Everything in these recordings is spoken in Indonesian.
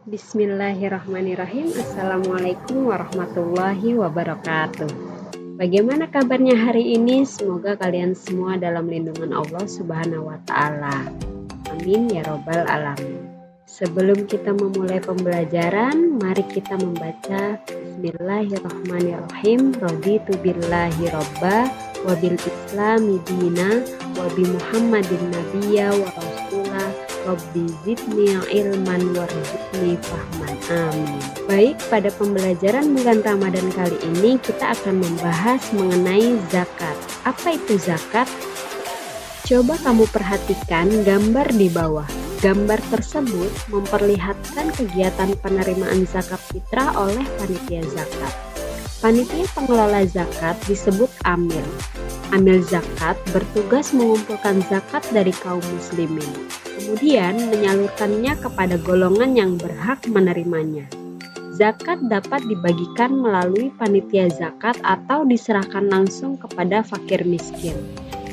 Bismillahirrahmanirrahim. Assalamualaikum warahmatullahi wabarakatuh. Bagaimana kabarnya hari ini? Semoga kalian semua dalam lindungan Allah Subhanahu wa Ta'ala. Amin ya Robbal 'Alamin. Sebelum kita memulai pembelajaran, mari kita membaca Bismillahirrahmanirrahim. Raditu billahi robba wa bil islami dina wa bi Muhammadin nabiyya wa rasulah. Rabbi zidni ilman warzuqni fahman. Amin. Baik, pada pembelajaran bulan Ramadan kali ini kita akan membahas mengenai zakat. Apa itu zakat? Coba kamu perhatikan gambar di bawah. Gambar tersebut memperlihatkan kegiatan penerimaan zakat fitrah oleh panitia zakat. Panitia pengelola zakat disebut amil. Amil zakat bertugas mengumpulkan zakat dari kaum muslimin, kemudian menyalurkannya kepada golongan yang berhak menerimanya. Zakat dapat dibagikan melalui panitia zakat atau diserahkan langsung kepada fakir miskin.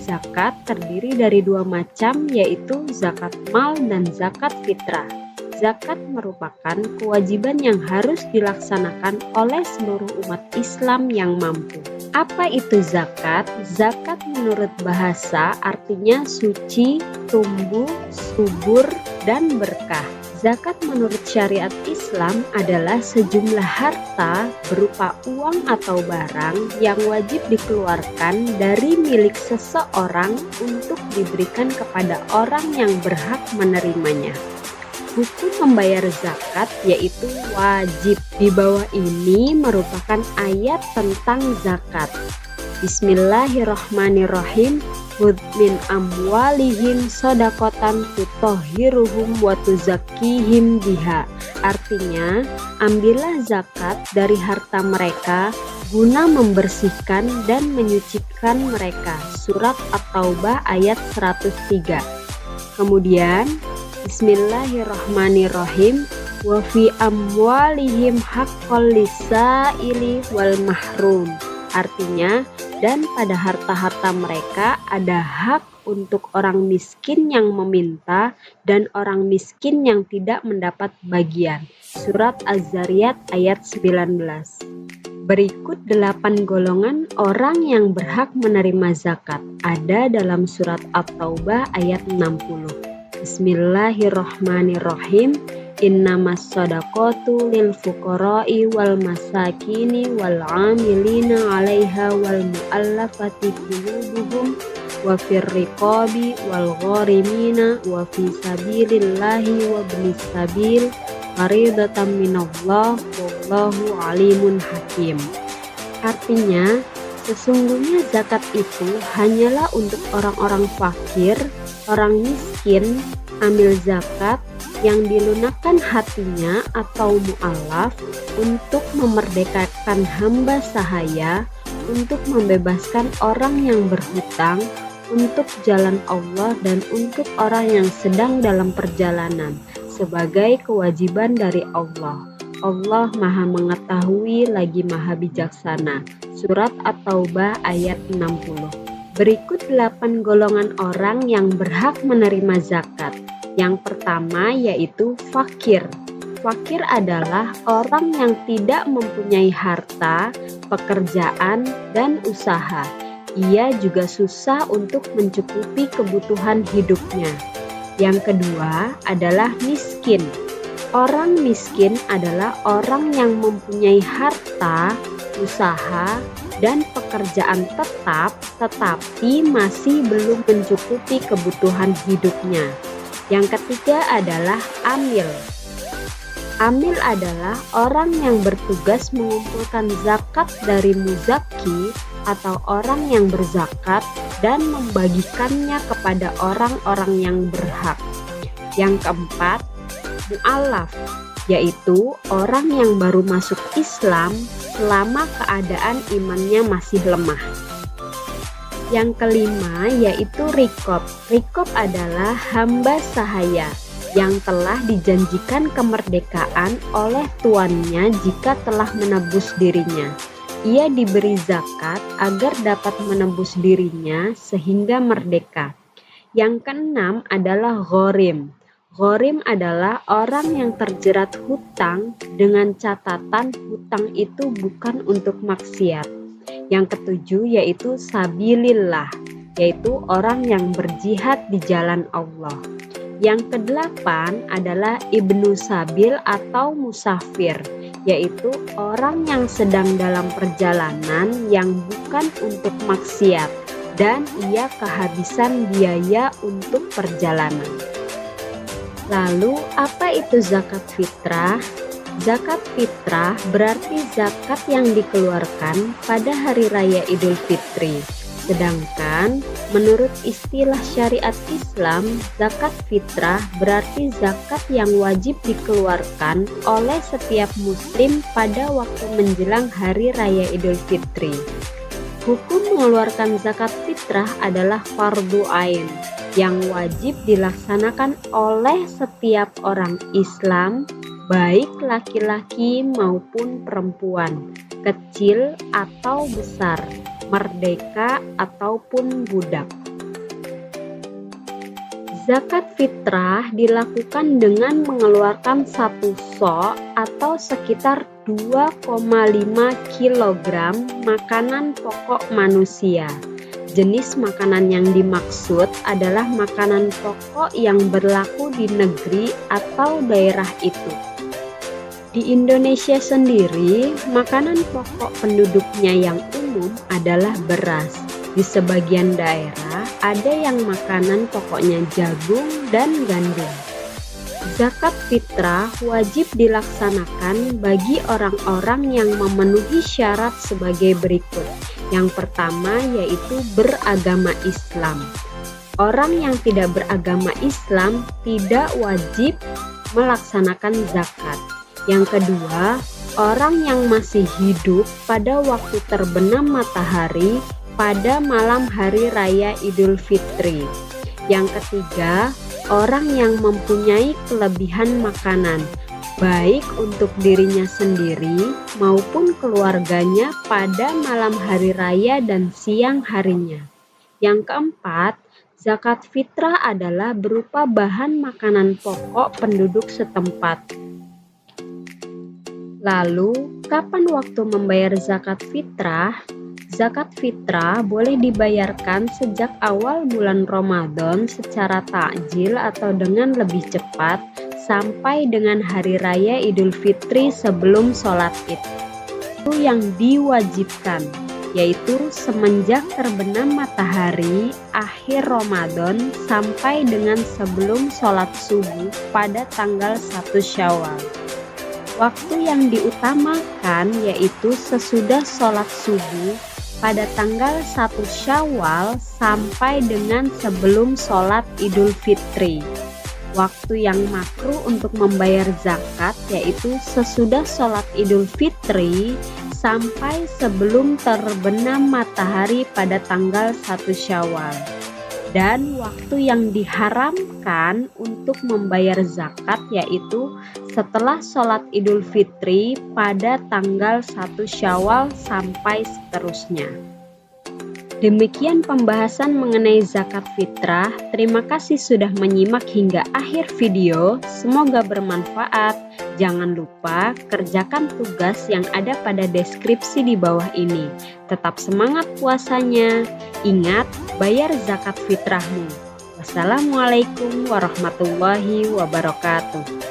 Zakat terdiri dari dua macam, yaitu zakat mal dan zakat fitrah. Zakat merupakan kewajiban yang harus dilaksanakan oleh seluruh umat Islam yang mampu. Apa itu zakat? Zakat menurut bahasa artinya suci, tumbuh, subur, dan berkah. Zakat menurut syariat Islam adalah sejumlah harta berupa uang atau barang yang wajib dikeluarkan dari milik seseorang untuk diberikan kepada orang yang berhak menerimanya. Hukum membayar zakat yaitu wajib. Di bawah ini merupakan ayat tentang zakat. Bismillahirrahmanirrahim. Khudz min amwalihim shadaqatan tutahhiruhum wa tuzakkihim biha. Artinya, ambillah zakat dari harta mereka guna membersihkan dan menyucikan mereka. Surat At-Taubah ayat 103. Kemudian Bismillahirrahmanirrahim. Wa fi amwalihim haqqul lisaili wal mahrum. Artinya, dan pada harta-harta mereka ada hak untuk orang miskin yang meminta dan orang miskin yang tidak mendapat bagian. Surat Az-Zariyat ayat 19. Berikut 8 golongan orang yang berhak menerima zakat. Ada dalam surat At-Taubah ayat 60. Bismillahirrahmanirrahim. Innamas shadaqatu lil fuqara'i wal masakini wal 'amilina 'alaiha wal mu'allafati qulubuhum wa fir riqabi wal gharimina wa fi sabilillahi wa ibnis sabil faridatan minallah wallahu alimun hakim. Artinya, sesungguhnya zakat itu hanyalah untuk orang-orang fakir, orang miskin, amil zakat yang dilunakkan hatinya atau mu'alaf, untuk memerdekakan hamba sahaya, untuk membebaskan orang yang berhutang, untuk jalan Allah dan untuk orang yang sedang dalam perjalanan, sebagai kewajiban dari Allah. Allah Maha Mengetahui lagi Maha Bijaksana. Surat At-Taubah ayat 60. Berikut 8 golongan orang yang berhak menerima zakat. Yang pertama yaitu fakir. Fakir adalah orang yang tidak mempunyai harta, pekerjaan, dan usaha. Ia juga susah untuk mencukupi kebutuhan hidupnya. Yang kedua adalah miskin. Orang miskin adalah orang yang mempunyai harta, usaha, dan pekerjaan tetap, tetapi masih belum mencukupi kebutuhan hidupnya. Yang ketiga adalah amil. Amil adalah orang yang bertugas mengumpulkan zakat dari muzaki atau orang yang berzakat dan membagikannya kepada orang-orang yang berhak. Yang keempat, mu'alaf, yaitu orang yang baru masuk Islam selama keadaan imannya masih lemah. Yang kelima yaitu rikob. Rikob adalah hamba sahaya yang telah dijanjikan kemerdekaan oleh tuannya jika telah menebus dirinya. Ia diberi zakat agar dapat menebus dirinya sehingga merdeka. Yang keenam adalah ghorim. Ghorim adalah orang yang terjerat hutang dengan catatan hutang itu bukan untuk maksiat. Yang ketujuh yaitu sabilillah, yaitu orang yang berjihad di jalan Allah. Yang kedelapan adalah ibnu sabil atau musafir, yaitu orang yang sedang dalam perjalanan yang bukan untuk maksiat dan ia kehabisan biaya untuk perjalanan. Lalu, apa itu zakat fitrah? Zakat fitrah berarti zakat yang dikeluarkan pada hari raya Idul Fitri. Sedangkan, menurut istilah syariat Islam, zakat fitrah berarti zakat yang wajib dikeluarkan oleh setiap muslim pada waktu menjelang hari raya Idul Fitri. Hukum mengeluarkan zakat fitrah adalah fardu ain, yang wajib dilaksanakan oleh setiap orang Islam, baik laki-laki maupun perempuan, kecil atau besar, merdeka ataupun budak. Zakat fitrah dilakukan dengan mengeluarkan 1 so atau sekitar 2,5 kg makanan pokok manusia. Jenis makanan yang dimaksud adalah makanan pokok yang berlaku di negeri atau daerah itu. Di Indonesia sendiri, makanan pokok penduduknya yang umum adalah beras. Di sebagian daerah, ada yang makanan pokoknya jagung dan gandum. Zakat fitrah wajib dilaksanakan bagi orang-orang yang memenuhi syarat sebagai berikut. Yang pertama yaitu beragama Islam. Orang yang tidak beragama Islam tidak wajib melaksanakan zakat. Yang kedua, orang yang masih hidup pada waktu terbenam matahari pada malam hari raya Idul Fitri. Yang ketiga, orang yang mempunyai kelebihan makanan, baik untuk dirinya sendiri maupun keluarganya pada malam hari raya dan siang harinya. Yang keempat, zakat fitrah adalah berupa bahan makanan pokok penduduk setempat. Lalu, kapan waktu membayar zakat fitrah? Zakat fitrah boleh dibayarkan sejak awal bulan Ramadan secara takjil atau dengan lebih cepat sampai dengan hari raya Idul Fitri sebelum sholat Id. Itu yang diwajibkan, yaitu semenjak terbenam matahari akhir Ramadan sampai dengan sebelum sholat subuh pada tanggal 1 Syawal. Waktu yang diutamakan yaitu sesudah sholat subuh pada tanggal 1 Syawal sampai dengan sebelum sholat Idul Fitri. Waktu yang makruh untuk membayar zakat yaitu sesudah sholat Idul Fitri sampai sebelum terbenam matahari pada tanggal 1 Syawal. Dan waktu yang diharamkan untuk membayar zakat yaitu setelah sholat Idul Fitri pada tanggal 1 Syawal sampai seterusnya. Demikian pembahasan mengenai zakat fitrah. Terima kasih sudah menyimak hingga akhir video. Semoga bermanfaat. Jangan lupa kerjakan tugas yang ada pada deskripsi di bawah ini. Tetap semangat puasanya. Ingat, bayar zakat fitrahmu. Wassalamualaikum warahmatullahi wabarakatuh.